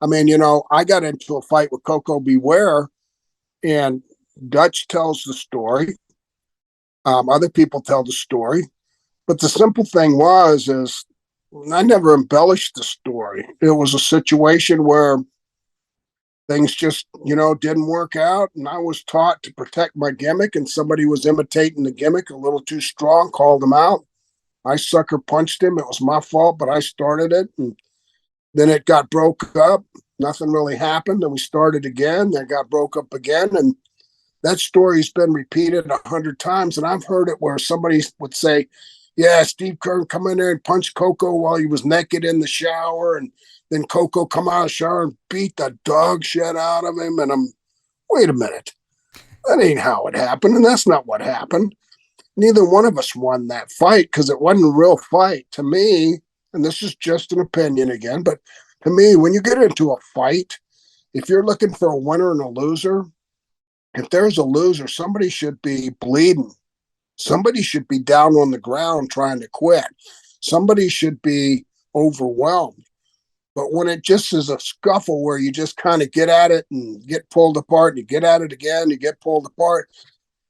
I mean, I got into a fight with Koko Beware, and Dutch tells the story. Other people tell the story. But the simple thing is I never embellished the story. It was a situation where things just, didn't work out. And I was taught to protect my gimmick, and somebody was imitating the gimmick a little too strong, called him out. I sucker punched him. It was my fault, but I started it. And then it got broke up. Nothing really happened. And we started again. Then got broke up again. And that story's been repeated 100 times. And I've heard it where somebody would say, yeah, Steve Keirn come in there and punch Koko while he was naked in the shower. And then Koko come out of the shower and beat the dog shit out of him. And wait a minute. That ain't how it happened. And that's not what happened. Neither one of us won that fight because it wasn't a real fight to me. And this is just an opinion again. But to me, when you get into a fight, if you're looking for a winner and a loser, if there's a loser, somebody should be bleeding. Somebody should be down on the ground trying to quit. Somebody should be overwhelmed. But when it just is a scuffle where you just kind of get at it and get pulled apart, and you get at it again, you get pulled apart,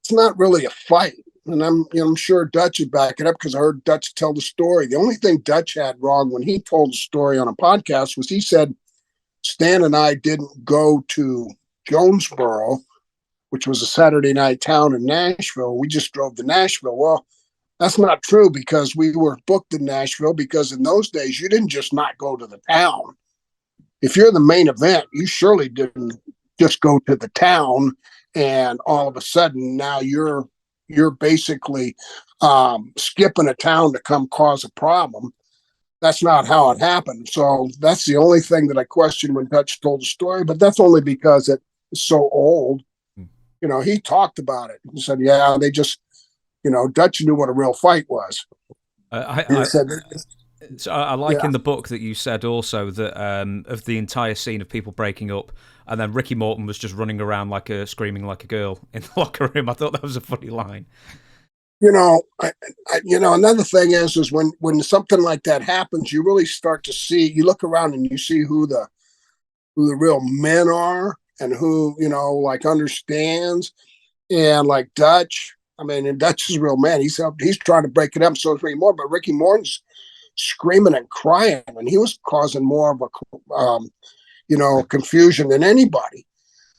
it's not really a fight. And I'm sure Dutch would back it up because I heard Dutch tell the story. The only thing Dutch had wrong when he told the story on a podcast was he said Stan and I didn't go to Jonesboro, which was a Saturday night town in Nashville. We just drove to Nashville. Well, that's not true because we were booked in Nashville because in those days, you didn't just not go to the town. If you're the main event, you surely didn't just go to the town and all of a sudden now you're basically skipping a town to come cause a problem. That's not how it happened. So that's the only thing that I questioned when Dutch told the story, but that's only because it's so old. He talked about it. He said, yeah, they just, Dutch knew what a real fight was. I like in the book that you said also that of the entire scene of people breaking up, and then Ricky Morton was just running around screaming like a girl in the locker room. I thought that was a funny line. Another thing is when something like that happens, you really start to see. You look around and you see who the real men are and who understands. And like Dutch, and Dutch is a real man. He's trying to break it up. So is Ricky Morton, but Ricky Morton's screaming and crying, and he was causing more of a confusion than anybody.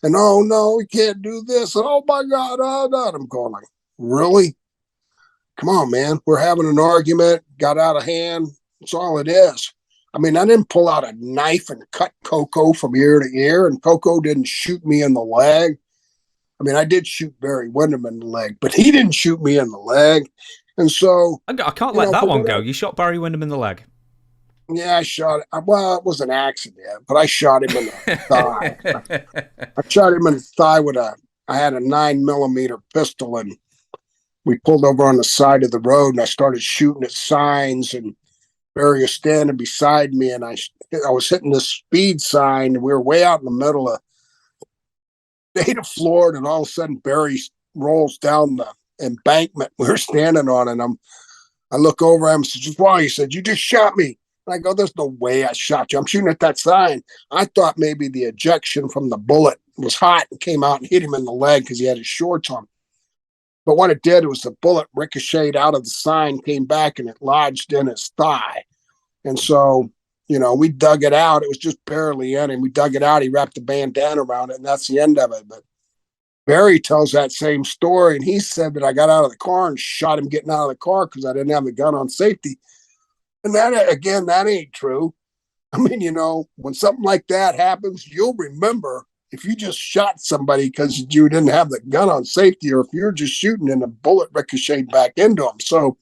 And oh no, we can't do this. And, oh my God, oh no. I'm going like, really? Come on, man. We're having an argument, got out of hand. That's all it is. I didn't pull out a knife and cut Koko from ear to ear, and Koko didn't shoot me in the leg. I did shoot Barry Windham in the leg, but he didn't shoot me in the leg. And so I can't let that one go. You shot Barry Windham in the leg. Yeah, I shot it. Well, it was an accident, but I shot him in the thigh. I shot him in the thigh I had a 9mm pistol, and we pulled over on the side of the road, and I started shooting at signs, and Barry was standing beside me, and I was hitting this speed sign, and we were way out in the middle of the state of Florida, and all of a sudden Barry rolls down the embankment we were standing on, and I look over at him and said, "Why?" He said, "You just shot me." And I go, "There's no way I shot you. I'm shooting at that sign." I thought maybe the ejection from the bullet was hot and came out and hit him in the leg because he had his shorts on. But what it did was the bullet ricocheted out of the sign, came back, and it lodged in his thigh. And so, we dug it out. It was just barely in him. We dug it out. He wrapped the bandana around it, and that's the end of it. But Barry tells that same story, and he said that I got out of the car and shot him getting out of the car because I didn't have the gun on safety. And that ain't true. When something like that happens, you'll remember if you just shot somebody because you didn't have the gun on safety, or if you're just shooting and a bullet ricocheted back into them. So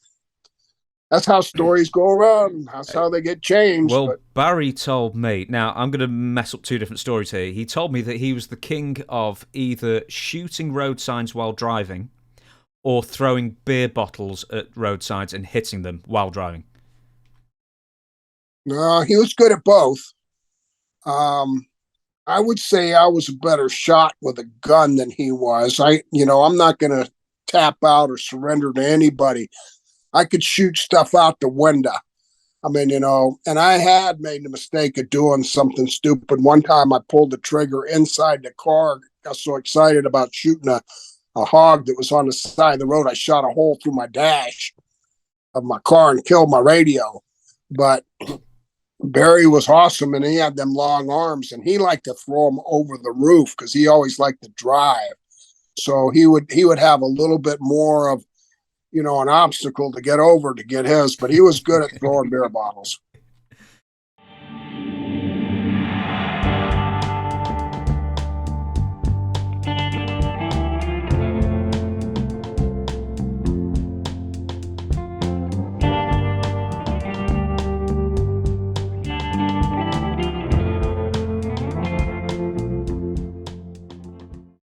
that's how stories go around. That's how they get changed. Well, Barry told me, now I'm going to mess up two different stories here. He told me that he was the king of either shooting road signs while driving or throwing beer bottles at road signs and hitting them while driving. No, he was good at both. I would say I was a better shot with a gun than he was. I'm not going to tap out or surrender to anybody. I could shoot stuff out the window. I mean, and I had made the mistake of doing something stupid. One time I pulled the trigger inside the car. Got so excited about shooting a hog that was on the side of the road. I shot a hole through my dash of my car and killed my radio. But Barry was awesome, and he had them long arms, and he liked to throw them over the roof because he always liked to drive. So he would have a little bit more of, an obstacle to get over to get his, but he was good at throwing beer bottles.